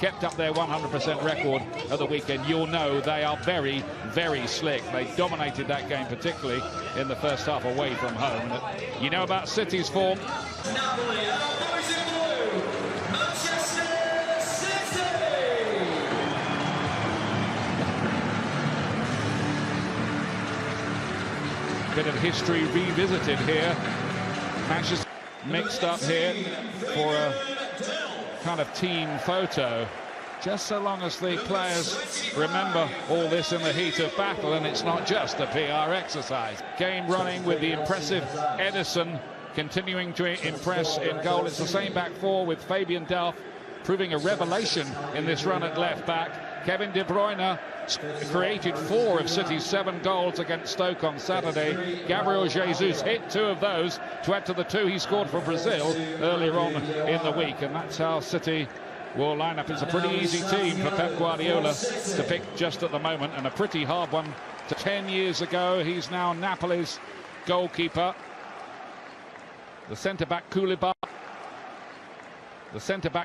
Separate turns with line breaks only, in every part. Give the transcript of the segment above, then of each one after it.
kept up their 100% record at the weekend, you'll know they are very, very slick. They dominated that game, particularly in the first half away from home. You know about City's form.
Napoli, boys in blue, Manchester City.
Bit of history revisited here. Manchester mixed up here for a kind of team photo. Just so long as the players remember all this in the heat of battle, and it's not just a PR exercise. Game running with the impressive Edison continuing to impress in goal. It's the same back four with Fabian Delph proving a revelation in this run at left back. Kevin De Bruyne created 4 of City's 7 goals against Stoke on Saturday. Gabriel Jesus hit 2 of those to add to the 2 he scored for Brazil earlier on in the week, and that's how City will line up. It's a pretty easy team for Pep Guardiola to pick just at the moment, and a pretty hard one. 10 years ago, he's now Napoli's goalkeeper. The centre-back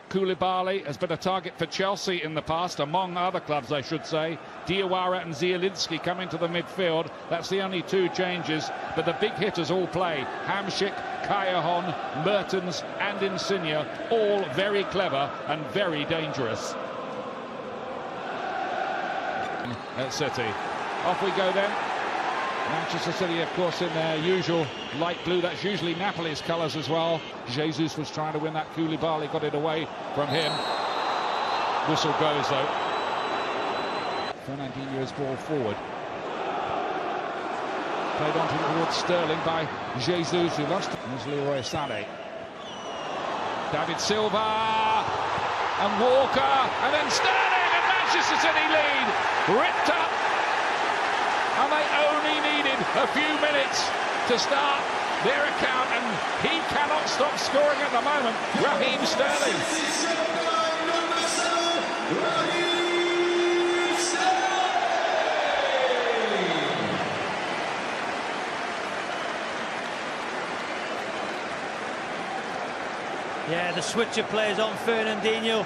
Koulibaly has been a target for Chelsea in the past, among other clubs, I should say. Diawara and Zielinski come into the midfield. That's the only 2 changes, but the big hitters all play. Hamšík, Callejon, Mertens and Insigne, all very clever and very dangerous. At City. Off we go then. Manchester City, of course, in their usual light blue. That's usually Napoli's colours as well. Jesus was trying to win that. Koulibaly got it away from him. Whistle goes, though. Fernandinho's ball forward. Played on towards Sterling by Jesus, who lost it. There's Leroy Sané. David Silva and Walker, and then Sterling, and Manchester City lead. Ripped up. And they only needed a few minutes to start their account, and he cannot stop scoring at the moment. Raheem Sterling.
Yeah, the switcher plays on Fernandinho.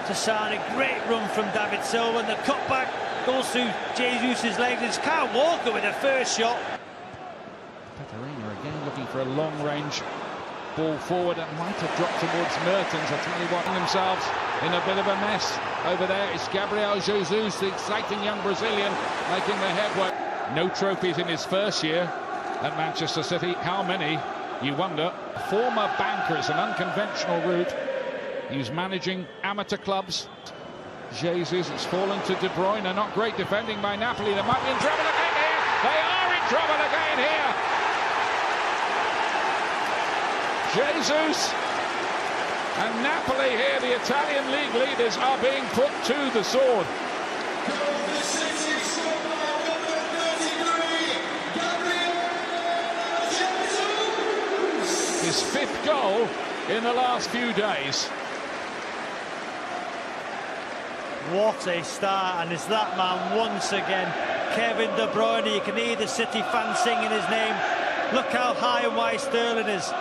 Sané, great run from David Silva, and the cutback goes through Jesus' legs. It's Kyle Walker with the first shot.
Petarina again looking for a long-range ball forward, and might have dropped towards Mertens. I tell you what, themselves in a bit of a mess over there. It's Gabriel Jesus, the exciting young Brazilian, making the headway. No trophies in his first year at Manchester City. How many, you wonder? Former banker, it's an unconventional route. He was managing amateur clubs. Jesus, it's fallen to De Bruyne. Not great defending by Napoli. They might be in trouble again here. They are in trouble again here. Jesus and Napoli here, the Italian league leaders, are being put to the sword. His 5th goal in the last few days.
What a start, and it's that man once again, Kevin De Bruyne. You can hear the City fans singing his name. Look how high and wide Sterling is.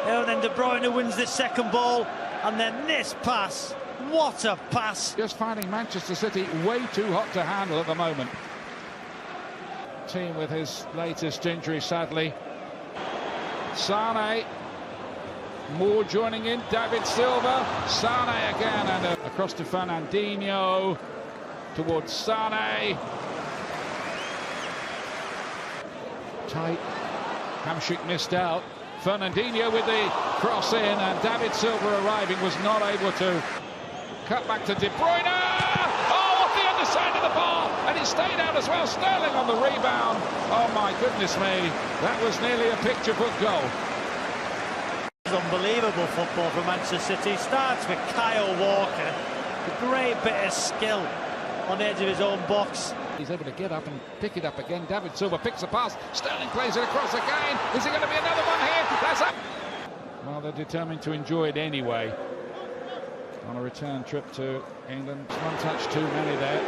And then De Bruyne wins the second ball, and then this pass. What a pass.
Just finding Manchester City way too hot to handle at the moment. Team with his latest injury, sadly. Sané. Moore joining in, David Silva, Sané again, and across to Fernandinho, towards Sané. Tight, Hamšík missed out. Fernandinho with the cross in, and David Silva arriving was not able to. Cut back to De Bruyne. Oh, off the underside of the bar, and it stayed out as well. Sterling on the rebound. Oh my goodness me, that was nearly a picture-book goal.
Unbelievable football from Manchester City. Starts with Kyle Walker, a great bit of skill on the edge of his own box.
He's able to get up and pick it up again. David Silva picks a pass. Sterling plays it across again. Is it going to be another one here? That's up. Well, they're determined to enjoy it anyway. On a return trip to England. One touch too many there.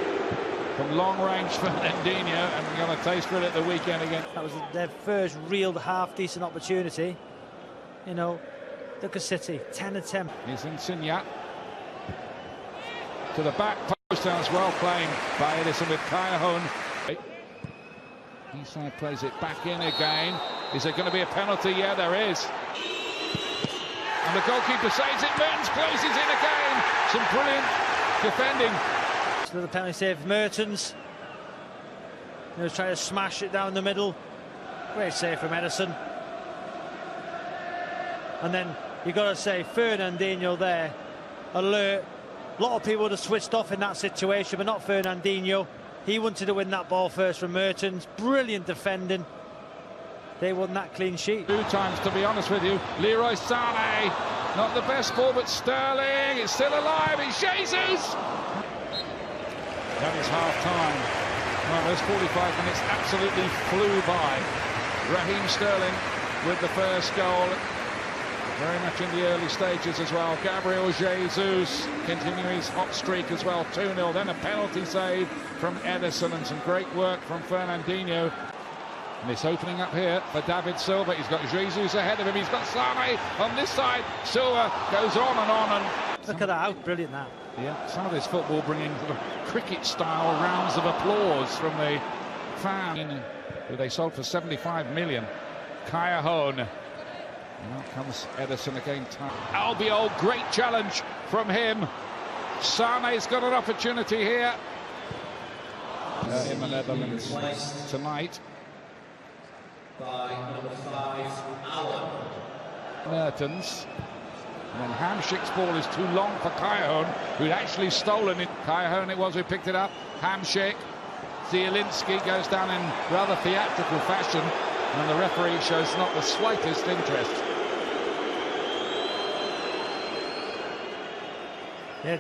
From long range, Fernandinho, and we got a taste for it at the weekend again.
That was their first real half-decent opportunity. You know, Look at City, 10 attempts.
Here's Insigne. To the back post as well, playing by Edison with Callejon. Eastside plays it back in again. Is there going to be a penalty? Yeah, there is. And the goalkeeper saves it. Mertens closes in again. Some brilliant defending.
So the penalty save, Mertens. He was trying to smash it down the middle. Great save from Edison. And then you got to say, Fernandinho there, alert. A lot of people would have switched off in that situation, but not Fernandinho. He wanted to win that ball first from Mertens. Brilliant defending. They won that clean sheet.
2 times, to be honest with you. Leroy Sané, not the best ball, but Sterling is still alive. It's Jesus. That is half-time. Well, those 45 minutes absolutely flew by. Raheem Sterling with the first goal. Very much in the early stages as well. Gabriel Jesus continuing his hot streak as well. 2-0, then a penalty save from Edison and some great work from Fernandinho. And it's opening up here for David Silva. He's got Jesus ahead of him. He's got Sané on this side. Silva goes on and on. And
look at that, how brilliant that.
Yeah, some of this football bringing sort of cricket-style rounds of applause from the fan, who they sold for 75 million. Callejon. And out comes Edison again. Albiol, great challenge from him. Sané's got an opportunity here in the Netherlands tonight.
By number 5, Allen.
Mertens. And then Hamšík's ball is too long for Callejon, who'd actually stolen it. Callejon it was who picked it up. Hamšík. Zielinski goes down in rather theatrical fashion, and the referee shows not the slightest interest.
Yeah,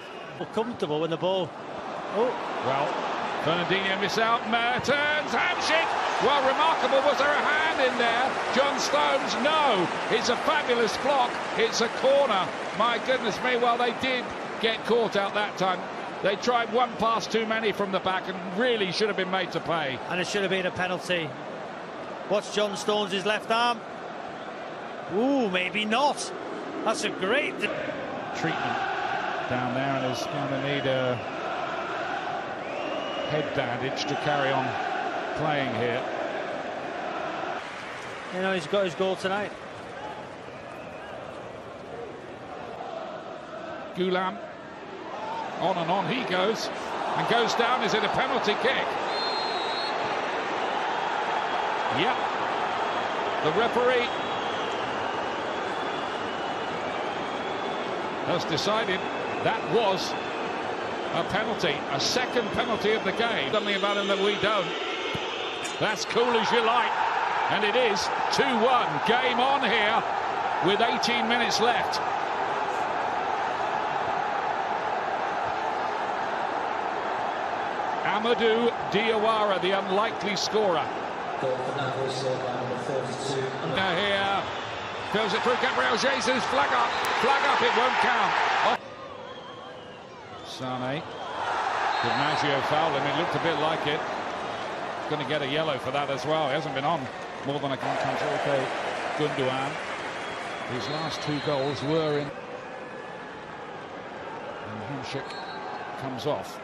comfortable with the ball. Oh,
well, Fernandinho miss out. Mertens, Hamšík. Well, remarkable. Was there a hand in there? John Stones, no. It's a fabulous block. It's a corner. My goodness me. Well, they did get caught out that time. They tried one pass too many from the back and really should have been made to pay.
And it should have been a penalty. Watch John Stones' left arm. Ooh, maybe not. That's a great
treatment down there, and is going to need a head bandage to carry on playing here.
You know, he's got his goal tonight.
Gulam, on and on he goes, and goes down. Is it a penalty kick? Yep. The referee has decided that was a penalty, a second penalty of the game. Something about him that we don't. That's cool as you like. And it is 2-1. Game on here with 18 minutes left. Amadou Diawara, the unlikely scorer.
Goal for Napoli, scored by number 42.
Now here, fills it through. Gabriel Jesus, flag up, it won't count. Sané. DiMaggio fouled him, it looked a bit like it. Going to get a yellow for that as well. He hasn't been on more than a contact. Okay, Gundogan. His last 2 goals were in. And Hamšík comes off.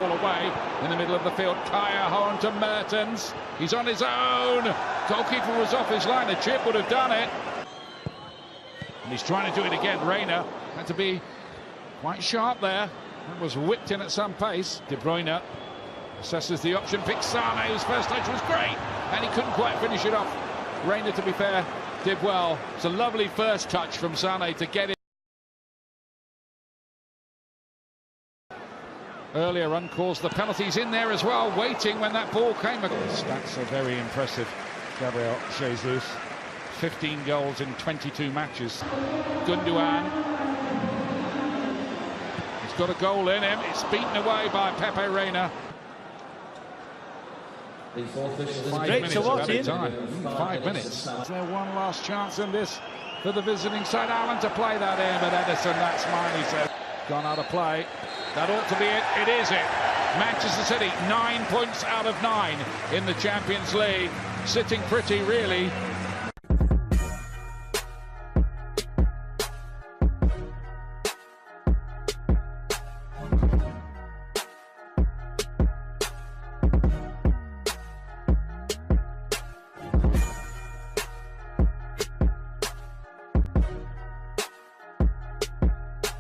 All away in the middle of the field. Callejon to Mertens. He's on his own. Goalkeeper was off his line. A chip would have done it. And he's trying to do it again. Reina had to be quite sharp there. That was whipped in at some pace. De Bruyne assesses the option. Picks Sané, whose first touch was great, and he couldn't quite finish it off. Reina, to be fair, did well. It's a lovely first touch from Sané to get it. Earlier run calls the penalties in there as well, waiting when that ball came. Stats are very impressive. Gabriel Jesus, 15 goals in 22 matches. Gundogan, he's got a goal in him. It's beaten away by Pepe Reina.
The fourth official is
5
great
minutes
to watch,
at a
Ian.
time. 5 minutes. Is there one last chance in this for the visiting side? Allen to play that in, but Edison, that's mine, he said. Gone out of play. That ought to be it. It is it. Manchester City, 9 points out of 9 in the Champions League. Sitting pretty, really.